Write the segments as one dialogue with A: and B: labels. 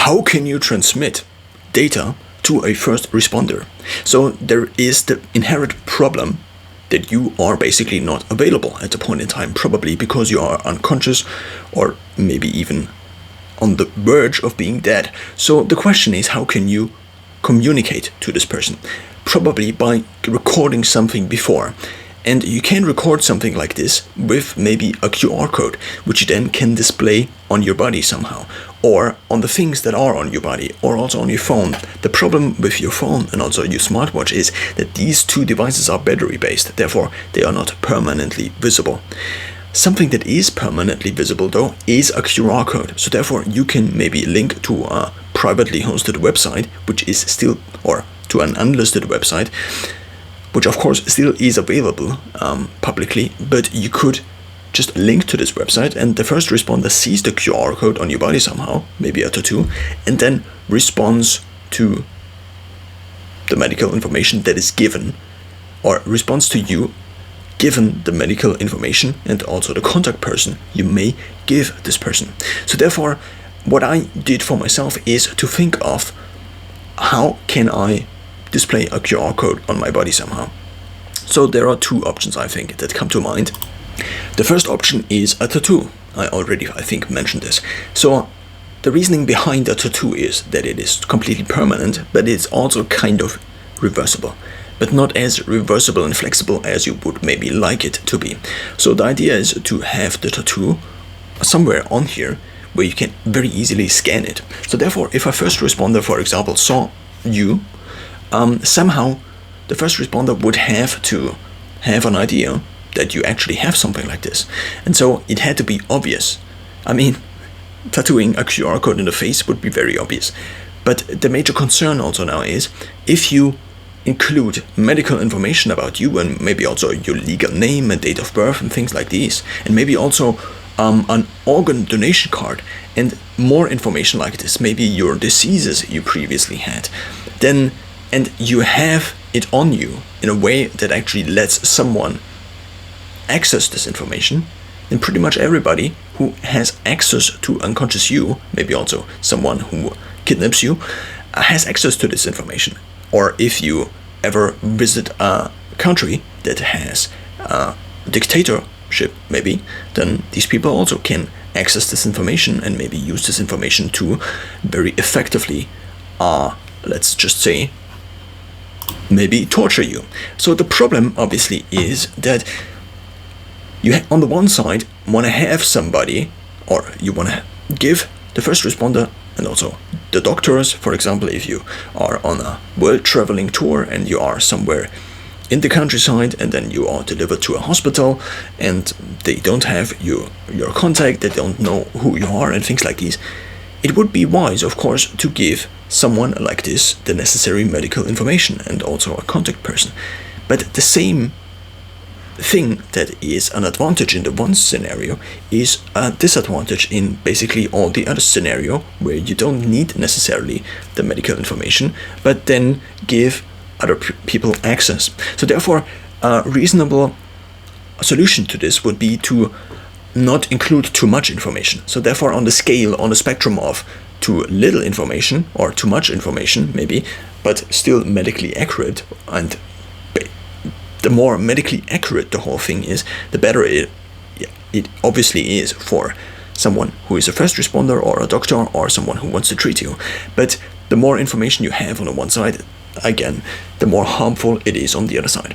A: how can you transmit data to a first responder? So there is the inherent problem that you are basically not available at the point in time, probably because you are unconscious or maybe even on the verge of being dead. So the question is, how can you communicate to this person? Probably by recording something before. And you can record something like this with maybe a QR code, which you then can display on your body somehow, or on the things that are on your body, or also on your phone. The problem with your phone and also your smartwatch is that these two devices are battery based, therefore they are not permanently visible. Something that is permanently visible though is a QR code. So therefore you can maybe link to a privately hosted website, which is still, or to an unlisted website, which of course still is available publicly, but you could just link to this website and the first responder sees the QR code on your body somehow, maybe a tattoo, and then responds to the medical information that is given, or responds to you given the medical information and also the contact person you may give this person. So therefore, what I did for myself is to think of how can I display a QR code on my body somehow. So there are two options I think that come to mind. The first option is a tattoo. I think mentioned this. So the reasoning behind a tattoo is that it is completely permanent, but it's also kind of reversible, but not as reversible and flexible as you would maybe like it to be. So the idea is to have the tattoo somewhere on here where you can very easily scan it. So therefore, if a first responder, for example, saw you, somehow the first responder would have to have an idea that you actually have something like this. And so it had to be obvious. I mean, tattooing a QR code in the face would be very obvious. But the major concern also now is if you include medical information about you and maybe also your legal name and date of birth and things like these, and maybe also an organ donation card and more information like this, maybe your diseases you previously had, then, and you have it on you in a way that actually lets someone access this information, then pretty much everybody who has access to unconscious you, maybe also someone who kidnaps you, has access to this information. Or if you ever visit a country that has a dictatorship, maybe, then these people also can access this information and maybe use this information to very effectively, let's just say, maybe torture you. So the problem obviously is that you on the one side want to have somebody, or you want to give the first responder and also the doctors, for example, if you are on a world traveling tour and you are somewhere in the countryside and then you are delivered to a hospital and they don't have your contact, they don't know who you are and things like these, it would be wise, of course, to give someone like this the necessary medical information and also a contact person. But the same thing that is an advantage in the one scenario is a disadvantage in basically all the other scenario where you don't need necessarily the medical information, but then give other people access. So therefore, a reasonable solution to this would be to not include too much information. So therefore, on the scale, on the spectrum of too little information or too much information maybe, but still medically accurate, and the more medically accurate the whole thing is, the better it obviously is for someone who is a first responder or a doctor or someone who wants to treat you. But the more information you have on the one side, again, the more harmful it is on the other side.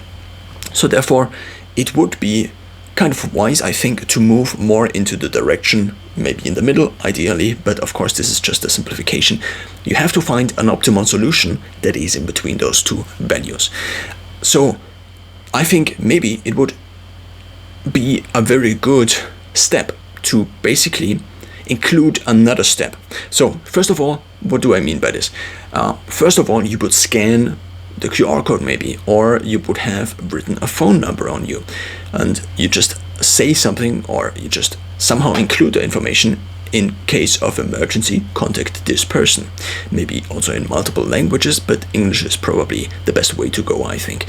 A: So therefore, it would be kind of wise, I think, to move more into the direction, maybe in the middle, ideally, but of course this is just a simplification. You have to find an optimal solution that is in between those two values. So I think maybe it would be a very good step to basically include another step. So first of all, what do I mean by this? First of all, you would scan the QR code maybe, or you would have written a phone number on you, and you just say something, or you just somehow include the information: in case of emergency, contact this person. Maybe also in multiple languages, but English is probably the best way to go, I think,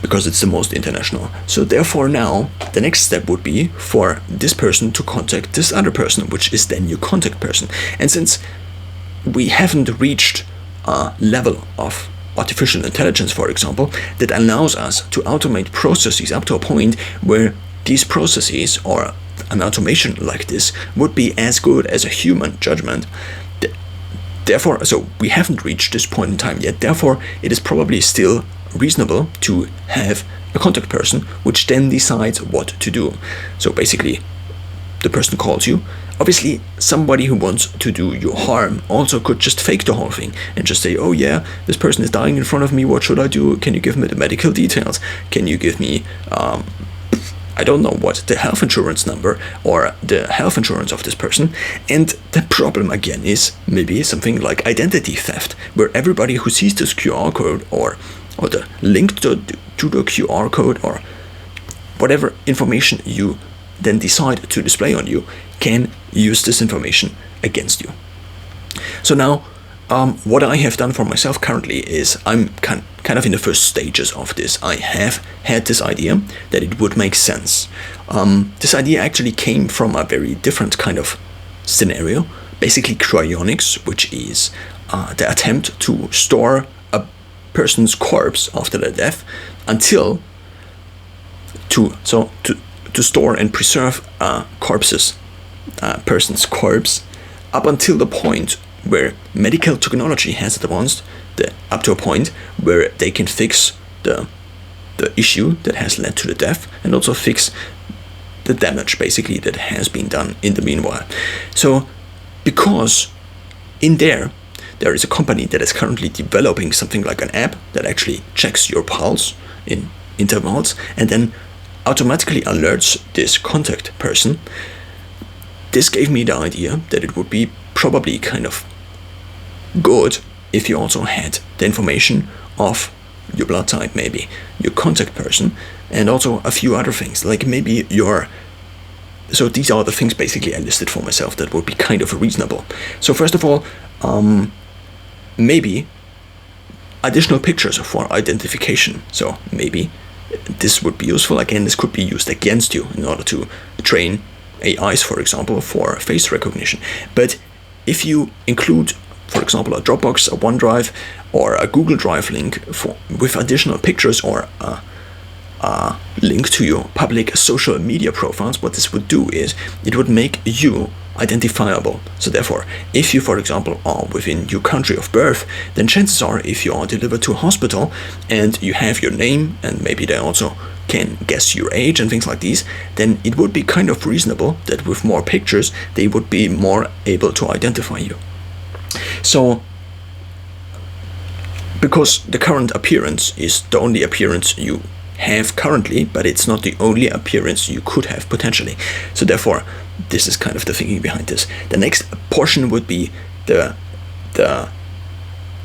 A: because it's the most international. So therefore now, the next step would be for this person to contact this other person, which is then your contact person. And since we haven't reached a level of artificial intelligence, for example, that allows us to automate processes up to a point where these processes or an automation like this would be as good as a human judgment. Therefore, so we haven't reached this point in time yet. Therefore, it is probably still reasonable to have a contact person which then decides what to do. So basically, the person calls you. Obviously, somebody who wants to do you harm also could just fake the whole thing and just say, oh yeah, this person is dying in front of me, what should I do? Can you give me the medical details? Can you give me, I don't know what, the health insurance number or the health insurance of this person? And the problem again is maybe something like identity theft, where everybody who sees this QR code or the link to the QR code or whatever information you then decide to display on you can use this information against you. So now, what I have done for myself currently is I'm kind of in the first stages of this. I have had this idea that it would make sense. This idea actually came from a very different kind of scenario, basically cryonics, which is the attempt to store a person's corpse after their death until to store and preserve a person's corpse up until the point where medical technology has advanced, up to a point where they can fix the issue that has led to the death and also fix the damage basically that has been done in the meanwhile. So because in there is a company that is currently developing something like an app that actually checks your pulse in intervals and then automatically alerts this contact person. This gave me the idea that it would be probably kind of good if you also had the information of your blood type, maybe your contact person, and also a few other things, like maybe so these are the things basically I listed for myself that would be kind of reasonable. So first of all, maybe additional pictures for identification. So maybe this would be useful. Again, this could be used against you in order to train AIs, for example, for face recognition. But if you include, for example, a Dropbox, a OneDrive, or a Google Drive link with additional pictures or a link to your public social media profiles, what this would do is it would make you identifiable. So therefore, if you, for example, are within your country of birth, then chances are if you are delivered to a hospital and you have your name and maybe they also can guess your age and things like these, then it would be kind of reasonable that with more pictures they would be more able to identify you. So because the current appearance is the only appearance you have currently, but it's not the only appearance you could have potentially. So therefore, this is kind of the thinking behind this. The next portion would be the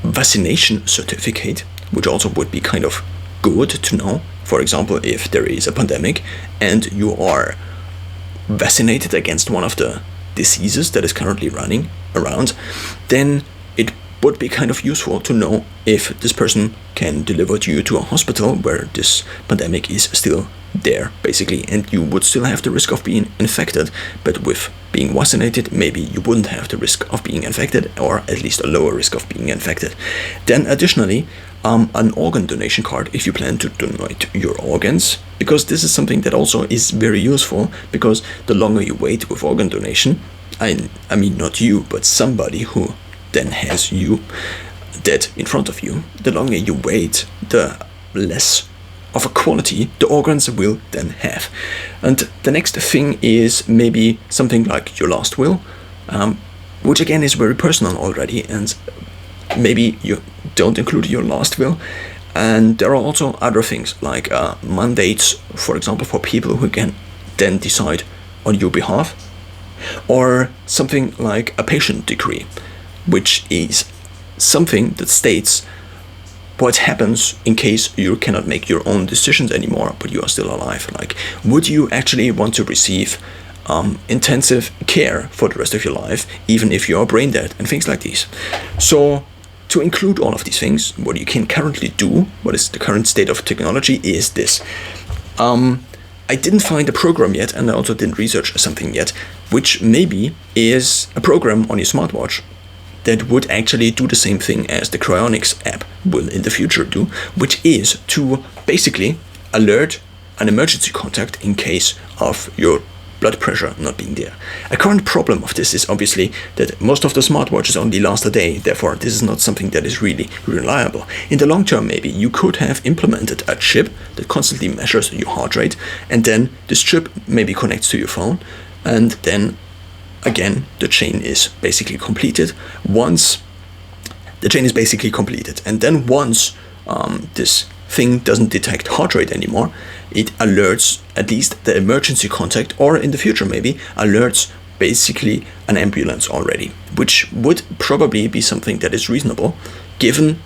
A: vaccination certificate, which also would be kind of good to know. For example, if there is a pandemic and you are vaccinated against one of the diseases that is currently running around, then it would be kind of useful to know if this person can deliver you to a hospital where this pandemic is still there, basically, and you would still have the risk of being infected, but with being vaccinated, maybe you wouldn't have the risk of being infected, or at least a lower risk of being infected. Then additionally, an organ donation card if you plan to donate your organs, because this is something that also is very useful, because the longer you wait with organ donation, I mean not you, but somebody who then has you dead in front of you, the longer you wait, the less of a quality the organs will then have. And the next thing is maybe something like your last will, which again is very personal already, and maybe you don't include your last will. And there are also other things like mandates, for example, for people who can then decide on your behalf, or something like a patient decree, which is something that states what happens in case you cannot make your own decisions anymore, but you are still alive. Like, would you actually want to receive intensive care for the rest of your life, even if you are brain dead, and things like these. So to include all of these things, what you can currently do, what is the current state of technology, is this. I didn't find a program yet, and I also didn't research something yet, which maybe is a program on your smartwatch that would actually do the same thing as the Cryonics app will in the future do, which is to basically alert an emergency contact in case of your blood pressure not being there. A current problem of this is obviously that most of the smartwatches only last a day, therefore this is not something that is really reliable. In the long term, maybe you could have implemented a chip that constantly measures your heart rate, and then this chip maybe connects to your phone, and then again the chain is basically completed. Once and then once this thing doesn't detect heart rate anymore, it alerts at least the emergency contact, or in the future maybe alerts basically an ambulance already, which would probably be something that is reasonable, given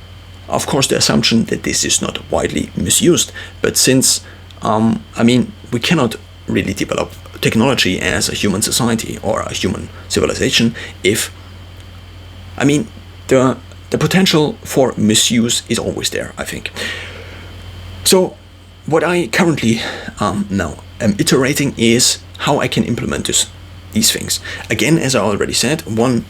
A: of course the assumption that this is not widely misused. But since we cannot really develop technology as a human society or a human civilization if the potential for misuse is always there, I think. So what I currently now am iterating is how I can implement these things. Again, as I already said, one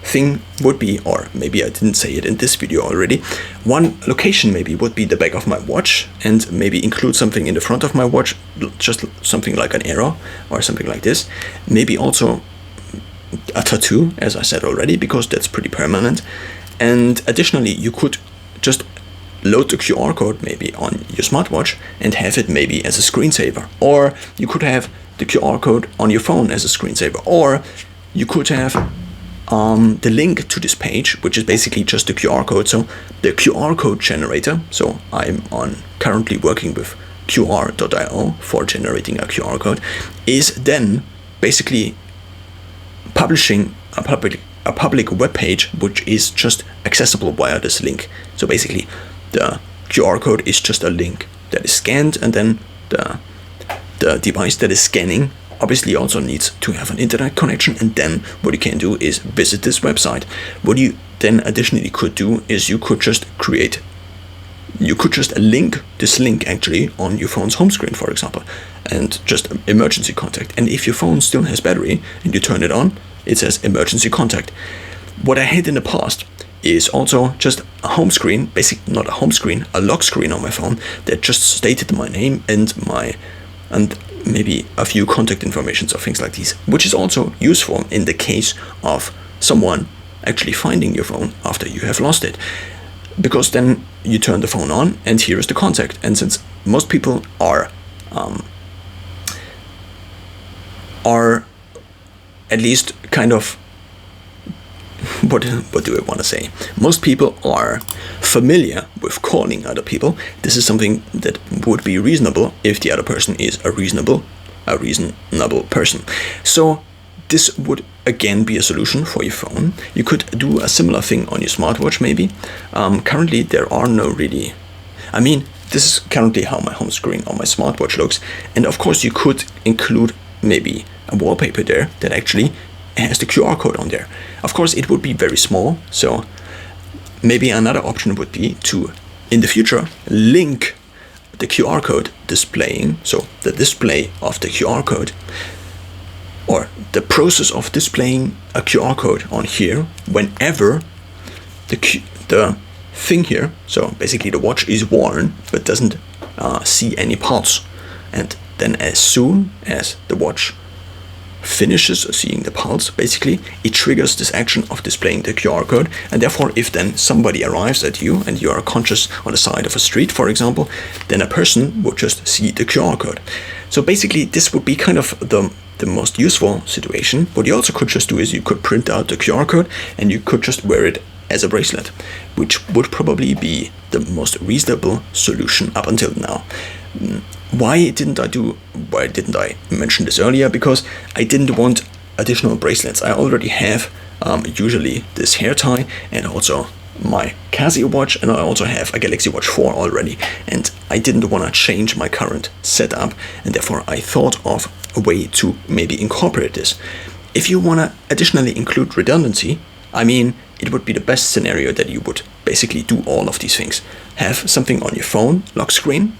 A: thing would be, or maybe I didn't say it in this video already, one location maybe would be the back of my watch, and maybe include something in the front of my watch, just something like an arrow or something like this. Maybe also a tattoo, as I said already, because that's pretty permanent. And additionally, you could just load the QR code maybe on your smartwatch and have it maybe as a screensaver, or you could have the QR code on your phone as a screensaver, or you could have the link to this page, which is basically just the QR code. So the QR code generator, so I'm currently working with QR.io for generating a QR code, is then basically publishing a public web page which is just accessible via this link. So basically the QR code is just a link that is scanned, and then the device that is scanning obviously also needs to have an internet connection, and then what you can do is visit this website. What you then additionally could do is you could just link this link actually on your phone's home screen, for example, and just emergency contact. And if your phone still has battery and you turn it on, it says emergency contact. What I had in the past is also just a home screen, basically not a home screen, a lock screen on my phone that just stated my name and maybe a few contact informations or things like these, which is also useful in the case of someone actually finding your phone after you have lost it, because then you turn the phone on and here is the contact. And since most people are at least kind of, what do I want to say? Most people are familiar with calling other people. This is something that would be reasonable if the other person is a reasonable person. So this would again be a solution for your phone. You could do a similar thing on your smartwatch maybe. Currently there are no really, this is currently how my home screen on my smartwatch looks. And of course you could include maybe a wallpaper there that actually has the QR code on there. Of course it would be very small, so maybe another option would be to, in the future, link the QR code displaying, so the display of the QR code, or the process of displaying a QR code on here whenever the thing here, so basically the watch is worn but doesn't see any pulse. And then as soon as the watch finishes seeing the pulse, basically it triggers this action of displaying the QR code. And therefore if then somebody arrives at you and you are conscious on the side of a street, for example, then a person would just see the QR code. So basically this would be kind of the most useful situation. What you also could just do is you could print out the QR code and you could just wear it as a bracelet, which would probably be the most reasonable solution up until now. Why didn't I mention this earlier? Because I didn't want additional bracelets. I already have usually this hair tie and also my Casio watch, and I also have a Galaxy Watch 4 already, and I didn't want to change my current setup, and therefore I thought of a way to maybe incorporate this. If you want to additionally include redundancy, it would be the best scenario that you would basically do all of these things. Have something on your phone, lock screen,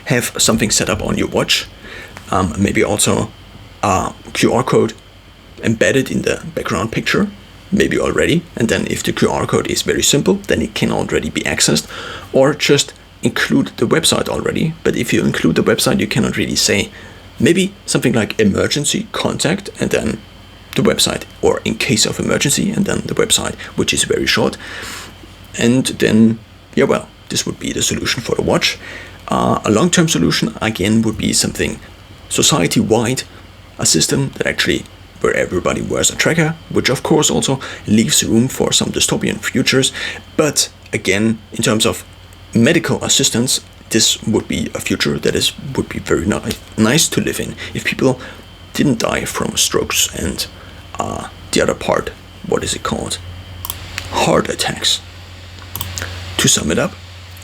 A: have something set up on your watch, maybe also a QR code embedded in the background picture, maybe already, and then if the QR code is very simple, then it can already be accessed, or just include the website already. But if you include the website, you cannot really say maybe something like emergency contact and then the website, or in case of emergency and then the website, which is very short. And then, yeah, well, this would be the solution for the watch. A long-term solution, again, would be something society-wide, a system that actually, where everybody wears a tracker, which of course also leaves room for some dystopian futures. But again, in terms of medical assistance, this would be a future that would be very nice to live in if people didn't die from strokes and the other part, what is it called? Heart attacks. To sum it up,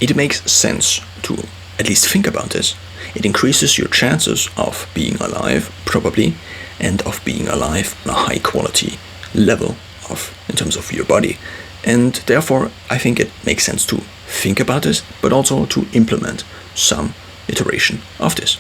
A: it makes sense to at least think about this. It increases your chances of being alive, probably, and of being alive on a high quality level in terms of your body. And therefore, I think it makes sense to think about this, but also to implement some iteration of this.